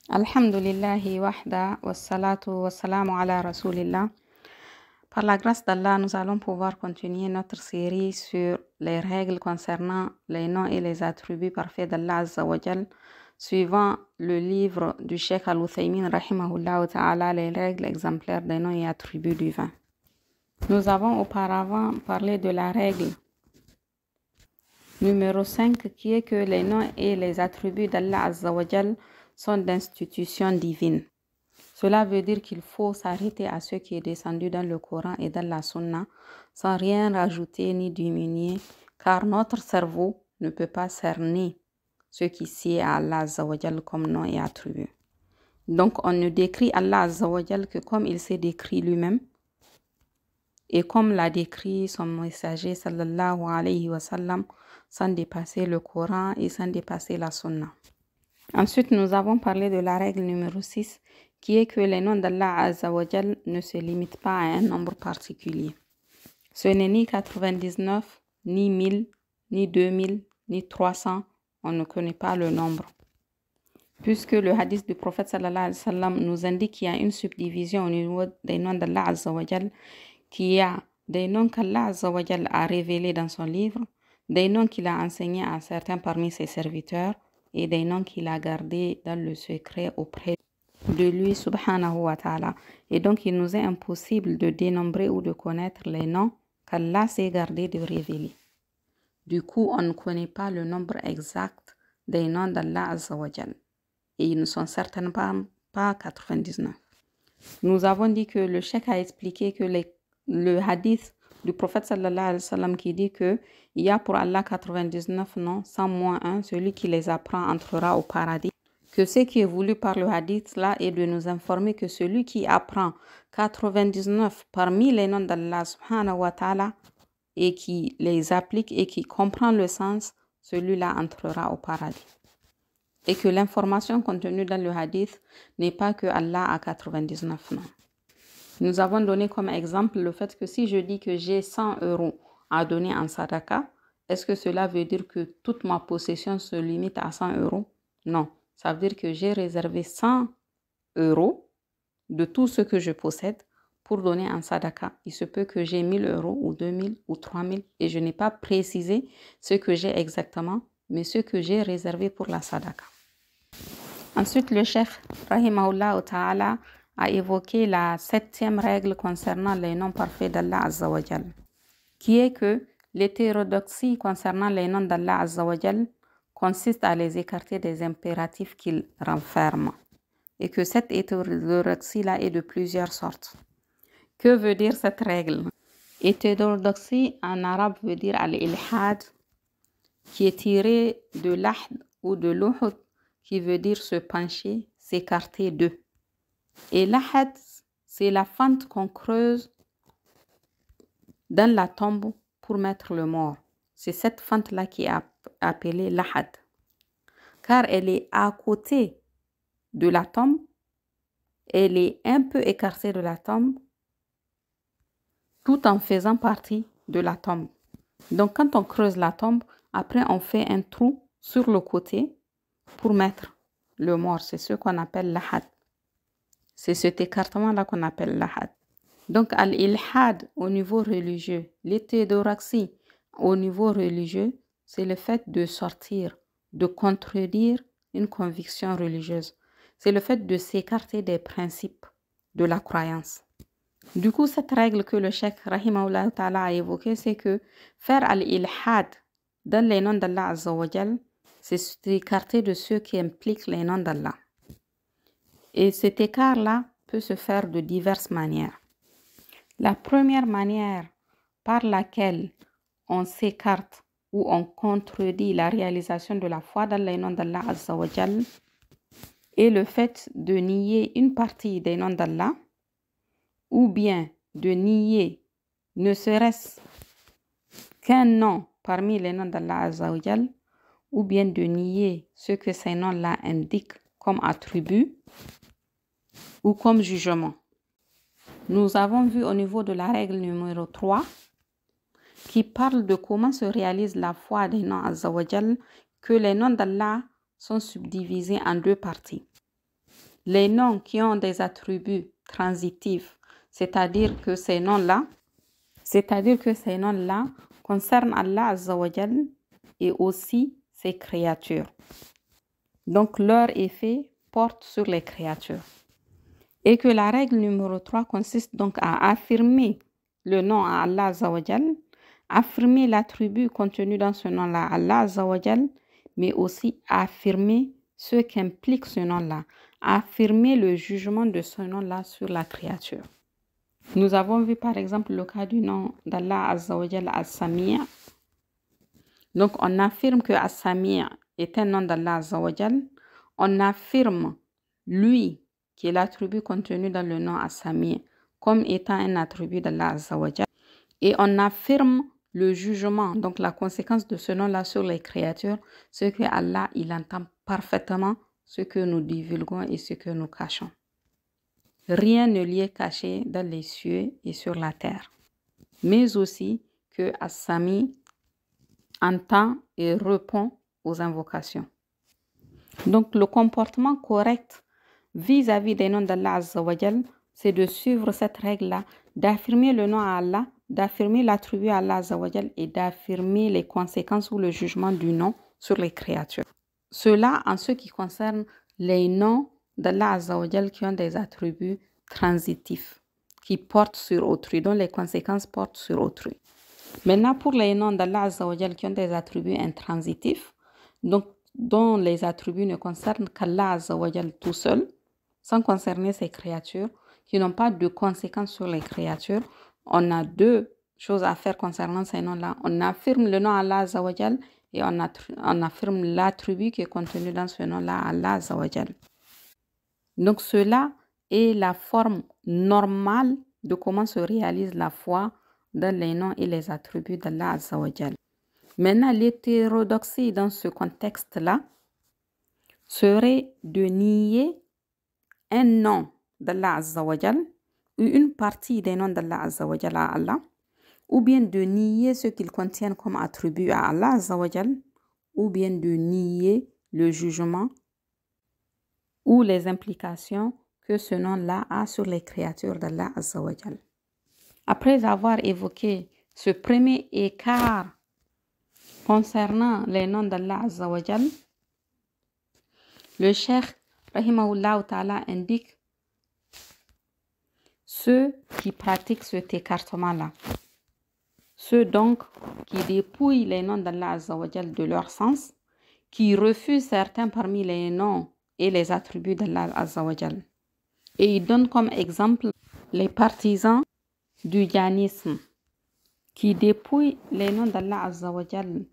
Alhamdulillahi wahda wassalatu wassalamu ala rasulillah. Par la grâce d'Allah, nous allons pouvoir continuer notre série sur les règles concernant les noms et les attributs parfaits d'Allah Azza wa Jal, suivant le livre du Cheikh Al-Uthaymin rahimahullah ta'ala, les règles exemplaires des noms et attributs divins. Nous avons auparavant parlé de la règle numéro 5 qui est que les noms et les attributs d'Allah Azza wa Jal sont d'institutions divines. Cela veut dire qu'il faut s'arrêter à ce qui est descendu dans le Coran et dans la Sunna sans rien rajouter ni diminuer, car notre cerveau ne peut pas cerner ce qui sied à Allah Azza wa Jal comme nom et attribut. Donc on ne décrit Allah Azza wa Jal que comme il s'est décrit lui-même et comme l'a décrit son messager sallallahu alayhi wa sallam, sans dépasser le Coran et sans dépasser la Sunna. Ensuite, nous avons parlé de la règle numéro 6, qui est que les noms d'Allah Azza wa Jal ne se limitent pas à un nombre particulier. Ce n'est ni 99, ni 1000, ni 2000, ni 300, on ne connaît pas le nombre. Puisque le hadith du prophète sallallahu alayhi wa sallam nous indique qu'il y a une subdivision au niveau des noms d'Allah Azza wa Jal, qui a des noms qu'Allah Azza wa Jal a révélés dans son livre, des noms qu'il a enseignés à certains parmi ses serviteurs, et des noms qu'il a gardés dans le secret auprès de lui subhanahu wa ta'ala. Et donc il nous est impossible de dénombrer ou de connaître les noms qu'Allah s'est gardé de révéler. Du coup, on ne connaît pas le nombre exact des noms d'Allah Azza wa Jal. Et ils ne sont certainement pas 99. Nous avons dit que le cheikh a expliqué que le hadith du prophète sallallahu alayhi wa sallam qui dit que il y a pour Allah 99 noms, 100 moins 1, celui qui les apprend entrera au paradis. Que ce qui est voulu par le hadith là est de nous informer que celui qui apprend 99 parmi les noms d'Allah subhanahu wa ta'ala et qui les applique et qui comprend le sens, celui-là entrera au paradis. Et que l'information contenue dans le hadith n'est pas que Allah a 99 noms. Nous avons donné comme exemple le fait que si je dis que j'ai 100 € à donner en sadaqa, est-ce que cela veut dire que toute ma possession se limite à 100 €? Non, ça veut dire que j'ai réservé 100 € de tout ce que je possède pour donner en sadaqa. Il se peut que j'ai 1000 € ou 2000 ou 3000 et je n'ai pas précisé ce que j'ai exactement, mais ce que j'ai réservé pour la sadaqa. Ensuite, le cheikh rahimahullah ta'ala a évoqué la 7e règle concernant les noms parfaits d'Allah Azza wa Jal, qui est que l'hétérodoxie concernant les noms d'Allah Azza wa Jal consiste à les écarter des impératifs qu'ils renferment, et que cette hétérodoxie-là est de plusieurs sortes. Que veut dire cette règle? Hétérodoxie en arabe veut dire al-ilhad, qui est tiré de l'ahd ou de l'uhud, qui veut dire se pencher, s'écarter d'eux. Et l'ahad, c'est la fente qu'on creuse dans la tombe pour mettre le mort. C'est cette fente-là qui est appelée l'ahad. Car elle est à côté de la tombe, elle est un peu écartée de la tombe, tout en faisant partie de la tombe. Donc quand on creuse la tombe, après on fait un trou sur le côté pour mettre le mort. C'est ce qu'on appelle l'ahad. C'est cet écartement-là qu'on appelle l'ahad. Donc, al-ilhad au niveau religieux, l'hétérodoxie au niveau religieux, c'est le fait de sortir, de contredire une conviction religieuse. C'est le fait de s'écarter des principes de la croyance. Du coup, cette règle que le cheikh rahimahullah ta'ala a évoquée, c'est que faire al-ilhad dans les noms d'Allah Azza wa Jal, c'est s'écarter de ceux qui impliquent les noms d'Allah. Et cet écart-là peut se faire de diverses manières. La première manière par laquelle on s'écarte ou on contredit la réalisation de la foi dans les noms d'Allah Azza wa Jal est le fait de nier une partie des noms d'Allah ou bien de nier ne serait-ce qu'un nom parmi les noms d'Allah Azza wa Jal ou bien de nier ce que ces noms-là indiquent comme attribut ou comme jugement. Nous avons vu au niveau de la règle numéro 3 qui parle de comment se réalise la foi des noms Azza wa Jal, que les noms d'Allah sont subdivisés en deux parties. les noms qui ont des attributs transitifs, c'est-à-dire que ces noms-là concernent Allah Azza wa Jal et aussi ses créatures. Donc leur effet porte sur les créatures. Et que la règle numéro 3 consiste donc à affirmer le nom à Allah Azza wa Jal, affirmer l'attribut contenu dans ce nom-là à Allah Azza wa Jal, mais aussi affirmer ce qu'implique ce nom-là, affirmer le jugement de ce nom-là sur la créature. Nous avons vu par exemple le cas du nom d'Allah Azza wa Jal As-Sami'. Donc on affirme que As-Sami' est un nom d'Allah Azza wa Jal. On affirme lui, qui est l'attribut contenu dans le nom As-Sami', comme étant un attribut d'Allah Azza wa Jal. Et on affirme le jugement, donc la conséquence de ce nom-là sur les créatures, ce que Allah, il entend parfaitement ce que nous divulguons et ce que nous cachons. Rien ne lui est caché dans les cieux et sur la terre, mais aussi que As-Sami' entend et répond aux invocations. Donc le comportement correct vis-à-vis des noms d'Allah Azza wa Jal, c'est de suivre cette règle-là, d'affirmer le nom à Allah, d'affirmer l'attribut à Allah Azza wa Jal et d'affirmer les conséquences ou le jugement du nom sur les créatures. Cela en ce qui concerne les noms d'Allah Azza wa Jal qui ont des attributs transitifs, qui portent sur autrui, dont les conséquences portent sur autrui. Maintenant, pour les noms d'Allah Azza wa Jal qui ont des attributs intransitifs, donc dont les attributs ne concernent qu'Allah Azza wa Jal tout seul, sans concerner ses créatures, qui n'ont pas de conséquences sur les créatures, on a deux choses à faire concernant ces noms-là. On affirme le nom Allah Azza wa Jal et on affirme l'attribut qui est contenu dans ce nom-là, Allah Azza wa Jal. Donc cela est la forme normale de comment se réalise la foi dans les noms et les attributs d'Allah Azza wa Jal. Maintenant, l'hétérodoxie dans ce contexte-là serait de nier un nom d'Allah Azza wa Jal ou une partie des noms d'Allah Azza wa Jal à Allah, ou bien de nier ce qu'ils contiennent comme attribut à Allah Azza wa Jal, ou bien de nier le jugement ou les implications que ce nom-là a sur les créatures d'Allah Azza wa Jal. Après avoir évoqué ce premier écart concernant les noms d'Allah Azza wa Jal, le cheikh rahimahullah ta'ala indique ceux qui pratiquent cet écartement-là, ceux donc qui dépouillent les noms d'Allah Azza wa Jal de leur sens, qui refusent certains parmi les noms et les attributs d'Allah Azza wa Jal. Et il donne comme exemple les partisans du jainisme qui dépouillent les noms d'Allah Azza wa Jal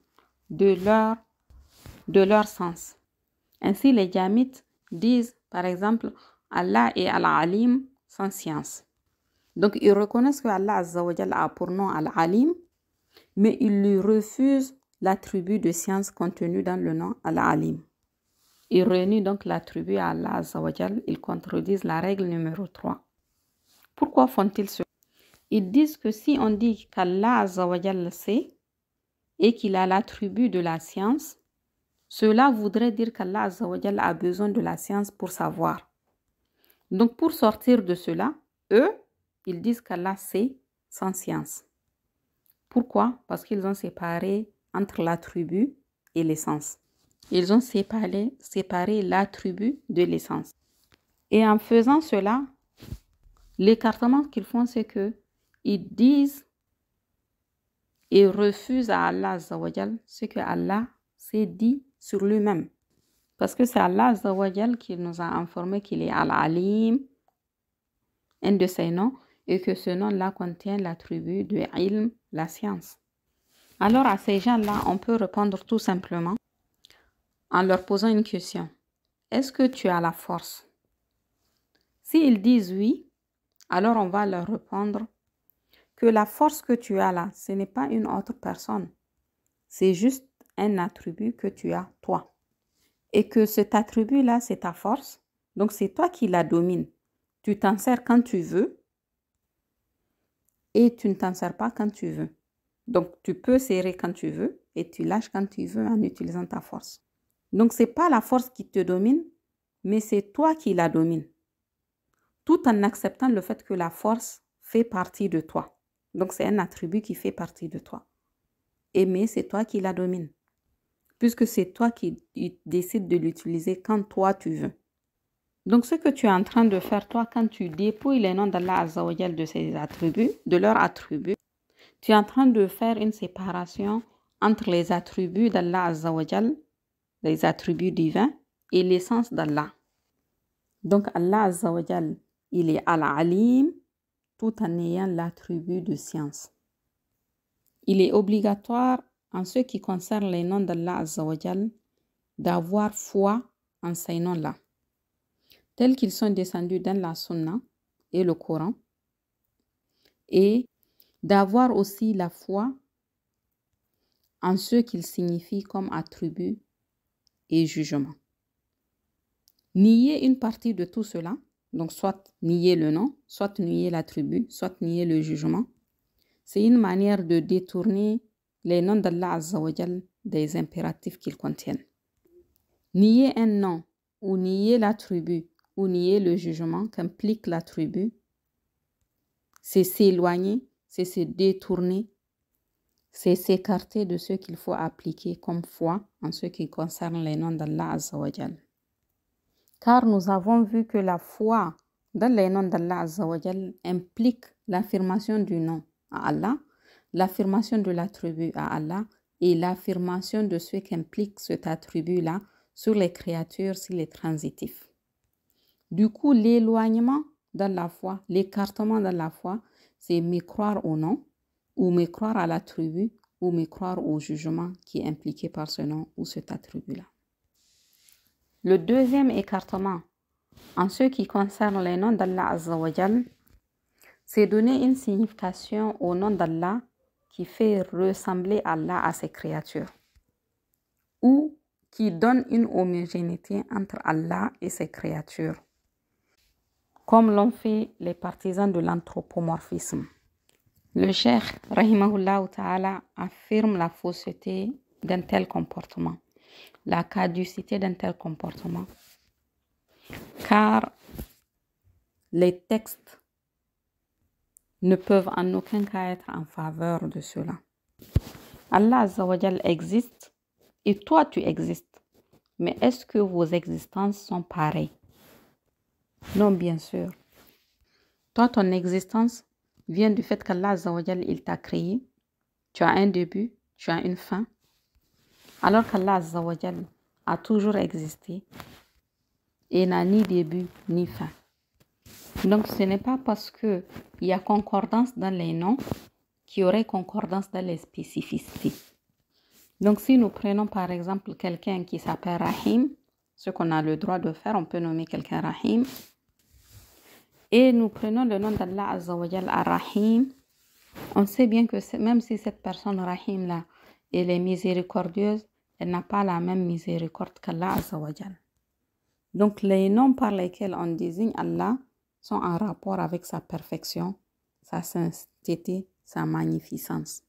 de leur sens. Ainsi, les jamites disent, par exemple, Allah est Al-Alim sans science. Donc, ils reconnaissent que Allah Azza wa Jal a pour nom Al-Alim, mais ils lui refusent l'attribut de science contenu dans le nom Al-Alim. Ils renient donc l'attribut à Allah Azza wa Jal, ils contredisent la règle numéro 3. Pourquoi font-ils cela? Ils disent que si on dit qu'Allah Azza wa Jal sait et qu'il a l'attribut de la science, cela voudrait dire qu'Allah Azza wa Jal a besoin de la science pour savoir. Donc pour sortir de cela, eux, ils disent qu'Allah sait sans science. Pourquoi? Parce qu'ils ont séparé entre l'attribut et l'essence. Ils ont séparé l'attribut de l'essence. Et en faisant cela, l'écartement qu'ils font, c'est qu'ils disent et refusent à Allah Azza wa Jal ce que Allah s'est dit sur lui-même. Parce que c'est Allah Azza wa Jal qui nous a informé qu'il est Al-Alim, un de ses noms, et que ce nom-là contient l'attribut de ilm, la science. Alors à ces gens-là, on peut répondre tout simplement en leur posant une question. Est-ce que tu as la force? S'ils disent oui, alors on va leur répondre que la force que tu as là, ce n'est pas une autre personne. C'est juste un attribut que tu as toi. Et que cet attribut-là, c'est ta force. Donc c'est toi qui la domines. Tu t'en sers quand tu veux et tu ne t'en sers pas quand tu veux. Donc tu peux serrer quand tu veux et tu lâches quand tu veux en utilisant ta force. Donc ce n'est pas la force qui te domine, mais c'est toi qui la domines, tout en acceptant le fait que la force fait partie de toi. Donc, c'est un attribut qui fait partie de toi. Mais c'est toi qui la domines, puisque c'est toi qui décides de l'utiliser quand toi tu veux. Donc, ce que tu es en train de faire, toi, quand tu dépouilles les noms d'Allah Azza wa Jal de ses attributs, de leurs attributs, tu es en train de faire une séparation entre les attributs d'Allah Azza wa Jal, les attributs divins, et l'essence d'Allah. Donc, Allah Azza wa Jal, il est Al-Alim, tout en ayant l'attribut de science. Il est obligatoire, en ce qui concerne les noms d'Allah Azza wa Jal, d'avoir foi en ces noms-là, tels qu'ils sont descendus dans la Sunna et le Coran, et d'avoir aussi la foi en ce qu'ils signifient comme attribut et jugement. Nier une partie de tout cela, donc soit nier le nom, soit nier l'attribut, soit nier le jugement, c'est une manière de détourner les noms d'Allah Azza wa Jal des impératifs qu'ils contiennent. Nier un nom ou nier l'attribut ou nier le jugement qu'implique l'attribut, c'est s'éloigner, c'est se détourner, c'est s'écarter de ce qu'il faut appliquer comme foi en ce qui concerne les noms d'Allah Azza wa Jal. Car nous avons vu que la foi dans les noms d'Allah Azza wa Jal implique l'affirmation du nom à Allah, l'affirmation de l'attribut à Allah et l'affirmation de ce qu'implique cet attribut-là sur les créatures s'il est transitif. Du coup, l'éloignement dans la foi, l'écartement dans la foi, c'est mécroire au nom, ou mécroire à l'attribut, ou mécroire au jugement qui est impliqué par ce nom ou cet attribut-là. Le deuxième écartement, en ce qui concerne les noms d'Allah Azza wa Jal, c'est donner une signification au nom d'Allah qui fait ressembler Allah à ses créatures, ou qui donne une homogénéité entre Allah et ses créatures, comme l'ont fait les partisans de l'anthropomorphisme. Le cheikh, rahimahullah ta'ala, affirme la fausseté d'un tel comportement, la caducité d'un tel comportement, car les textes ne peuvent en aucun cas être en faveur de cela. Allah Azza wa Jal existe et toi tu existes, mais est-ce que vos existences sont pareilles? Non, bien sûr. Toi, ton existence vient du fait qu'Allah Azza wa Jal, il t'a créé. Tu as un début, tu as une fin. Alors qu'Allah Azza wa Jal a toujours existé et n'a ni début ni fin. Donc, ce n'est pas parce qu'il y a concordance dans les noms qu'il y aurait concordance dans les spécificités. Donc, si nous prenons par exemple quelqu'un qui s'appelle Rahim, ce qu'on a le droit de faire, on peut nommer quelqu'un Rahim, et nous prenons le nom d'Allah Azza wa Jal Ar-Rahim, on sait bien que même si cette personne Rahim-là, elle est miséricordieuse, elle n'a pas la même miséricorde qu'Allah Azza wa Jal. Donc, les noms par lesquels on désigne Allah sont en rapport avec sa perfection, sa sainteté, sa magnificence.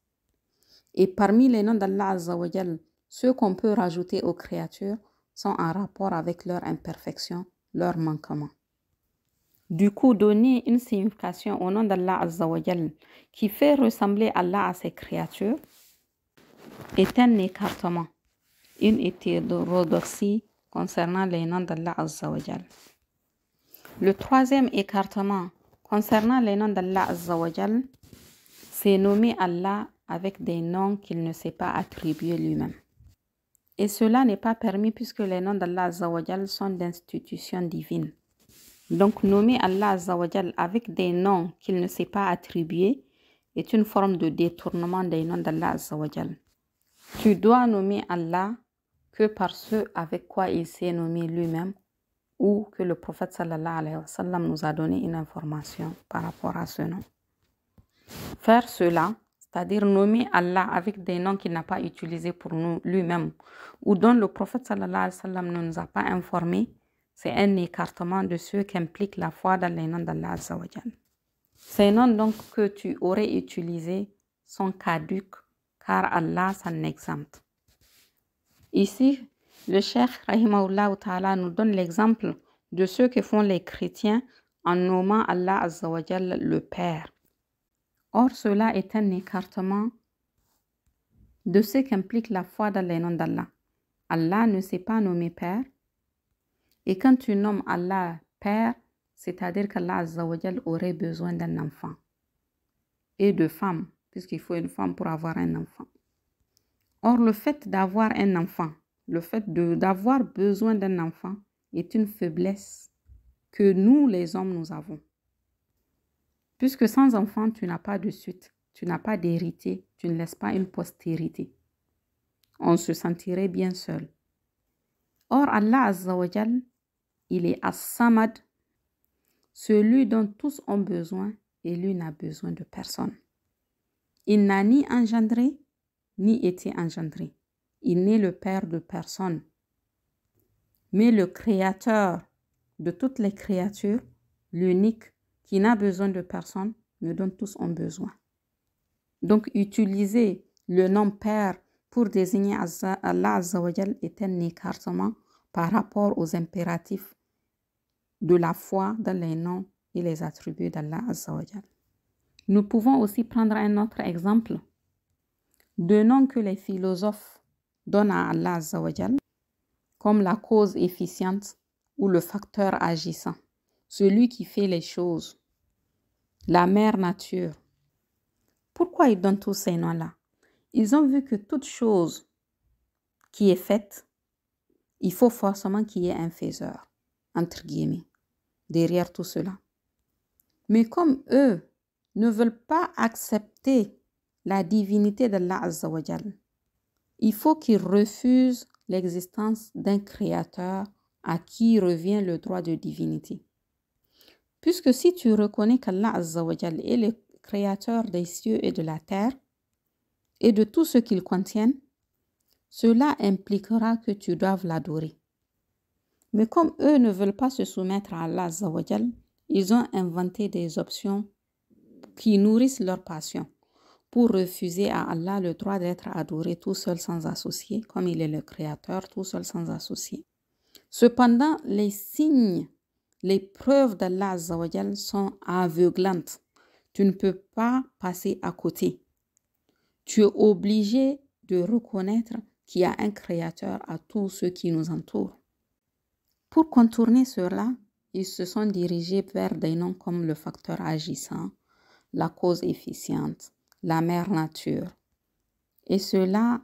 Et parmi les noms d'Allah Azza wa Jal, ceux qu'on peut rajouter aux créatures sont en rapport avec leur imperfection, leur manquement. Du coup, donner une signification au nom d'Allah Azza wa Jal qui fait ressembler Allah à ses créatures est un écartement, une hétérodoxie concernant les noms d'Allah Azza wa Jal. Le troisième écartement concernant les noms d'Allah Azza wa Jal, c'est nommer Allah avec des noms qu'il ne sait pas attribuer lui-même. Et cela n'est pas permis puisque les noms d'Allah Azza wa Jal sont d'institutions divines. Donc, nommer Allah Azza wa Jal avec des noms qu'il ne sait pas attribuer est une forme de détournement des noms d'Allah Azza wa Jal. Tu dois nommer Allah que par ce avec quoi il s'est nommé lui-même ou que le prophète sallallahu alayhi wa sallam nous a donné une information par rapport à ce nom. Faire cela, c'est-à-dire nommer Allah avec des noms qu'il n'a pas utilisés pour nous lui-même ou dont le prophète sallallahu alayhi wa sallam ne nous a pas informés, c'est un écartement de ce qu'implique la foi dans les noms d'Allah Azza wa Jal. Ces noms donc que tu aurais utilisés sont caduques car Allah s'en exempte. Ici, le cheikh rahimahullah ta'ala nous donne l'exemple de ce que font les chrétiens en nommant Allah Azza wa Jal le Père. Or, cela est un écartement de ce qu'implique la foi dans les noms d'Allah. Allah ne s'est pas nommé Père. Et quand tu nommes Allah Père, c'est-à-dire qu'Allah Azza wa Jal aurait besoin d'un enfant et de femmes, puisqu'il faut une femme pour avoir un enfant. Or, le fait d'avoir un enfant, le fait d'avoir besoin d'un enfant est une faiblesse que nous, les hommes, nous avons. Puisque sans enfant, tu n'as pas de suite, tu n'as pas d'héritier, tu ne laisses pas une postérité. On se sentirait bien seul. Or, Allah Azza wa Jal, il est As-Samad, celui dont tous ont besoin et lui n'a besoin de personne. Il n'a ni engendré, ni été engendré. Il n'est le père de personne. Mais le créateur de toutes les créatures, l'unique, qui n'a besoin de personne, mais dont tous ont besoin. Donc, utiliser le nom Père pour désigner Allah Azza wa Jal est un écartement par rapport aux impératifs de la foi dans les noms et les attributs d'Allah Azza wa Jal. Nous pouvons aussi prendre un autre exemple de noms que les philosophes donnent à Allah Azza wa Jal, comme la cause efficiente ou le facteur agissant, celui qui fait les choses, la mère nature. Pourquoi ils donnent tous ces noms-là? Ils ont vu que toute chose qui est faite, il faut forcément qu'il y ait un faiseur, entre guillemets, derrière tout cela. Mais comme eux ne veulent pas accepter la divinité d'Allah Azza wa Jal, il faut qu'ils refusent l'existence d'un créateur à qui revient le droit de divinité. Puisque si tu reconnais qu'Allah Azza wa Jal est le créateur des cieux et de la terre et de tout ce qu'ils contiennent, cela impliquera que tu doives l'adorer. Mais comme eux ne veulent pas se soumettre à Allah Azza wa Jal, ils ont inventé des options qui nourrissent leur passion pour refuser à Allah le droit d'être adoré tout seul sans associé, comme il est le créateur tout seul sans associé. Cependant, les signes, les preuves d'Allah Azza wa Jal sont aveuglantes. Tu ne peux pas passer à côté. Tu es obligé de reconnaître qu'il y a un créateur à tous ceux qui nous entourent. Pour contourner cela, ils se sont dirigés vers des noms comme le facteur agissant, la cause efficiente, la mère nature. Et cela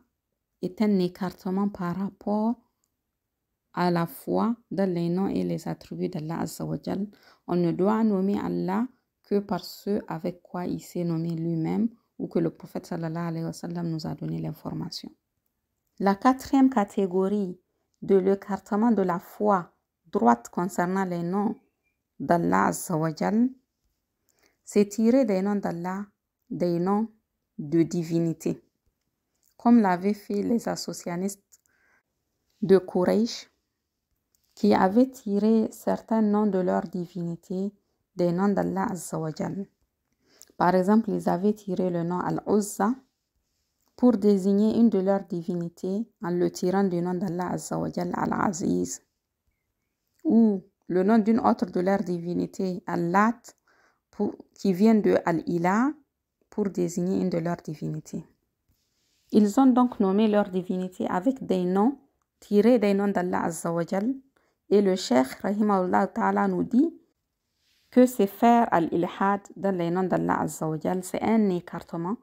est un écartement par rapport à la foi dans les noms et les attributs d'Allah Azza wa Jal. On ne doit nommer Allah que par ce avec quoi il s'est nommé lui-même ou que le prophète sallallahu alayhi wa sallam nous a donné l'information. La quatrième catégorie de l'écartement de la foi droite concernant les noms d'Allah Azza wa Jal, c'est tirer des noms d'Allah des noms de divinité, comme l'avaient fait les associanistes de Quraysh, qui avaient tiré certains noms de leur divinité des noms d'Allah Azza wa Jal. Par exemple, ils avaient tiré le nom Al-Uzza pour désigner une de leurs divinités en le tirant du nom d'Allah Azza wa Jal, Al-Aziz, ou le nom d'une autre de leurs divinités, Al-Lat, qui vient de Al-Ilah, pour désigner une de leurs divinités. Ils ont donc nommé leur divinité avec des noms tirés des noms d'Allah Azza wa Jal, et le Cheikh Rahimahullah Ta'ala nous dit que c'est faire al-ilhad dans les noms d'Allah Azza wa Jal, c'est un écartement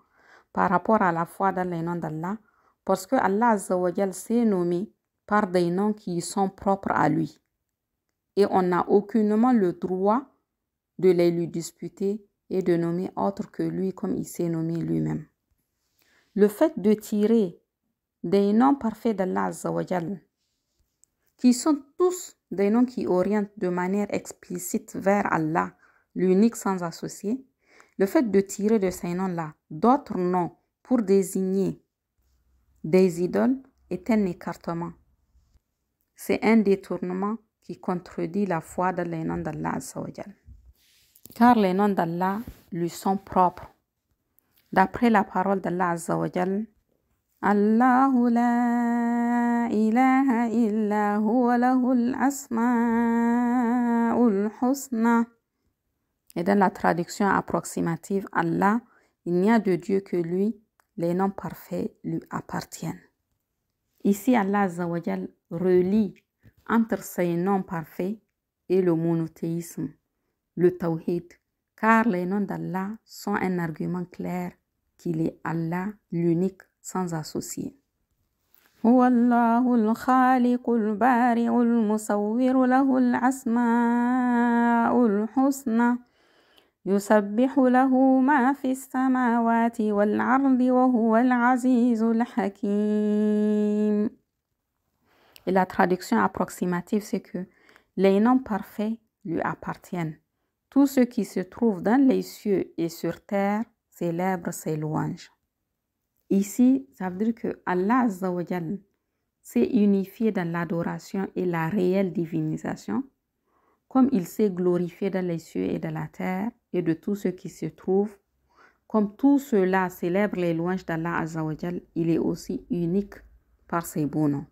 par rapport à la foi dans les noms d'Allah, parce que Allah Azza wa Jal s'est nommé par des noms qui sont propres à lui. Et on n'a aucunement le droit de les lui disputer et de nommer autre que lui comme il s'est nommé lui-même. Le fait de tirer des noms parfaits d'Allah Azza wa Jal, qui sont tous des noms qui orientent de manière explicite vers Allah, l'unique sans associé, le fait de tirer de ces noms-là d'autres noms pour désigner des idoles est un écartement. C'est un détournement qui contredit la foi dans les noms d'Allah Azza wa Jal. Car les noms d'Allah lui sont propres. D'après la parole d'Allah Azza wa Jal, Allahu la ilaha illa huwa lahul asma'ul husna. Et dans la traduction approximative, Allah, il n'y a de Dieu que lui, les noms parfaits lui appartiennent. Ici, Allah Azza wa Jal relie entre ces noms parfaits et le monothéisme, le tawhid, car les noms d'Allah sont un argument clair qu'il est Allah, l'unique, sans associé. هو الله الخالق البارئ المصور له الأسماء الحسنى يسبح له ما في السماوات والأرض وهو العزيز الحكيم. Et la traduction approximative, c'est que les noms parfaits lui appartiennent. Tout ce qui se trouve dans les cieux et sur terre célèbre ses louanges. Ici, ça veut dire que Allah Azza wa Jal s'est unifié dans l'adoration et la réelle divinisation, comme il s'est glorifié dans les cieux et dans la terre et de tout ce qui se trouve. Comme tout cela célèbre les louanges d'Allah Azza wa Jal, il est aussi unique par ses beaux noms.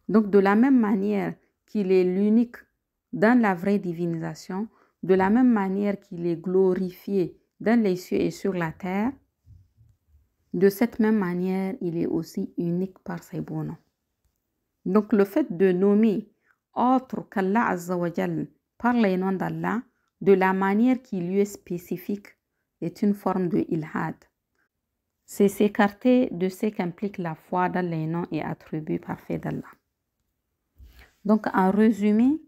Donc, de la même manière qu'il est l'unique dans la vraie divinisation, de la même manière qu'il est glorifié dans les cieux et sur la terre, de cette même manière, il est aussi unique par ses beaux noms. Donc, le fait de nommer autre qu'Allah Azza wa Jal par les noms d'Allah, de la manière qui lui est spécifique, est une forme de ilhad. C'est s'écarter de ce qu'implique la foi dans les noms et attributs parfaits d'Allah. Donc, en résumé,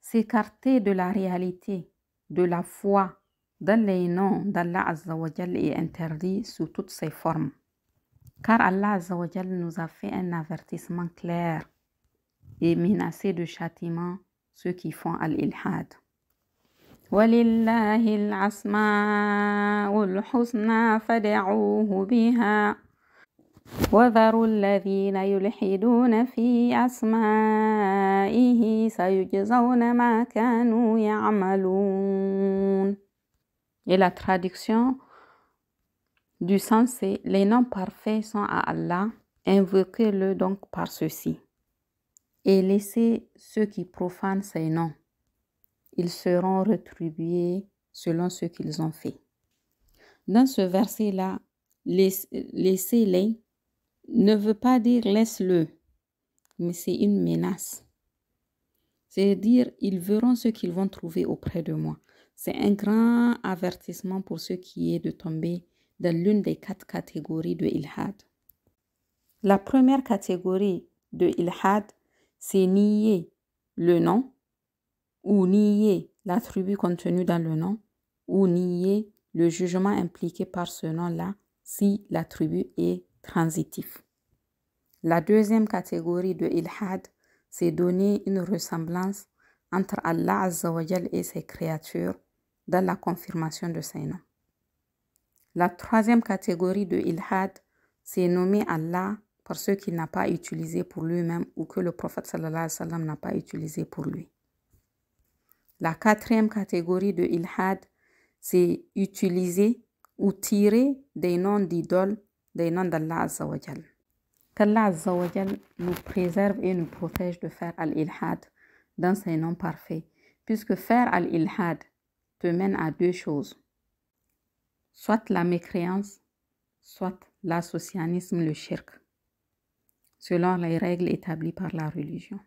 s'écarter de la réalité, de la foi dans les noms d'Allah Azza wa Jal est interdit sous toutes ses formes. Car Allah Azza wa Jal nous a fait un avertissement clair et menacé de châtiment ceux qui font al-ilhad. وَلِلَّهِ الْأَسْمَاءُ الْحُسْنَى فَادْعُوهُ بِهَا وَذَرُوا الَّذِينَ يُلْحِدُونَ فِي أَسْمَائِهِ سَيُجْزَوْنَ مَا كَانُوا يَعْمَلُونَ. Et la traduction du sens, c'est les noms parfaits sont à Allah, invoquez-le donc par ceci. Et laissez ceux qui profanent ces noms. Ils seront rétribués selon ce qu'ils ont fait. Dans ce verset-là, laissez-les ne veut pas dire laisse-le, mais c'est une menace. C'est-à-dire, ils verront ce qu'ils vont trouver auprès de moi. C'est un grand avertissement pour ceux qui est de tomber dans l'une des 4 catégories de ilhad. La première catégorie de ilhad, c'est nier le nom, ou nier l'attribut contenu dans le nom, ou nier le jugement impliqué par ce nom-là si l'attribut est transitif. La deuxième catégorie de ilhad, c'est donner une ressemblance entre Allah Azza wa Jal et ses créatures dans la confirmation de ses noms. La troisième catégorie de ilhad, c'est nommer Allah par ce qu'il n'a pas utilisé pour lui-même ou que le prophète sallallahu alayhi wa sallam n'a pas utilisé pour lui. La quatrième catégorie de ilhad, c'est utiliser ou tirer des noms d'idoles, des noms d'Allah Azza wa Jal. Qu'Allah Azza wa Jal nous préserve et nous protège de faire al-ilhad dans ses noms parfaits, puisque faire al-ilhad te mène à 2 choses, soit la mécréance, soit l'associanisme, le shirk, selon les règles établies par la religion.